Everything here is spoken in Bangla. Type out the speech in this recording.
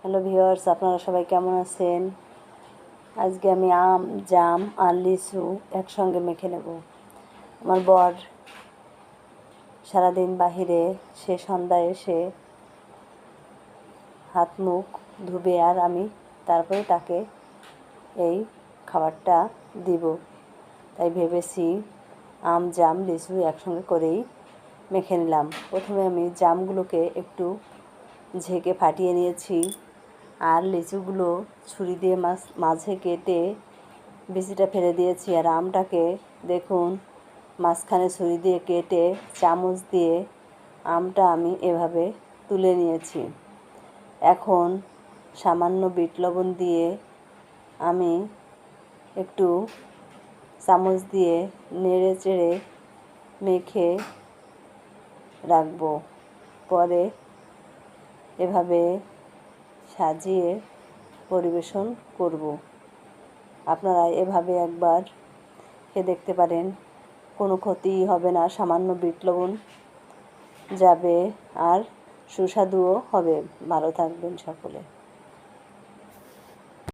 হ্যালো ভিউয়ার্স, আপনারা সবাই কেমন আছেন? আজকে আমি আম, জাম আর লিচু একসঙ্গে মেখে নেব। আমার বর সারাদিন বাহিরে, সে সন্ধ্যায় এসে হাত মুখ ধুবে আর আমি তারপরে তাকে এই খাবারটা দিব। তাই ভেবেছি আম, জাম, লিচু একসঙ্গে করেই মেখে নিলাম। প্রথমে আমি জামগুলোকে একটু ঝেঁকে ফাটিয়ে নিয়েছি আর লিচুগুলো ছুরি দিয়ে মাঝে কেটে বিচিটা ফেলে দিয়েছি। আর আমটাকে দেখুন মাঝখানে ছুরি দিয়ে কেটে চামচ দিয়ে আমটা আমি এভাবে তুলে নিয়েছি। এখন সামান্য বিট লবণ দিয়ে আমি একটু চামচ দিয়ে নেড়ে চেড়ে মেখে রাখবো। পরে এভাবে সাজিয়ে পরিবেশন করব। আপনারা এভাবে একবার খেয়ে দেখতে পারেন, কোনো ক্ষতিই হবে না, সামান্য বিট লবণ যাবে আর সুস্বাদুও হবে। ভালো থাকবেন সকলে।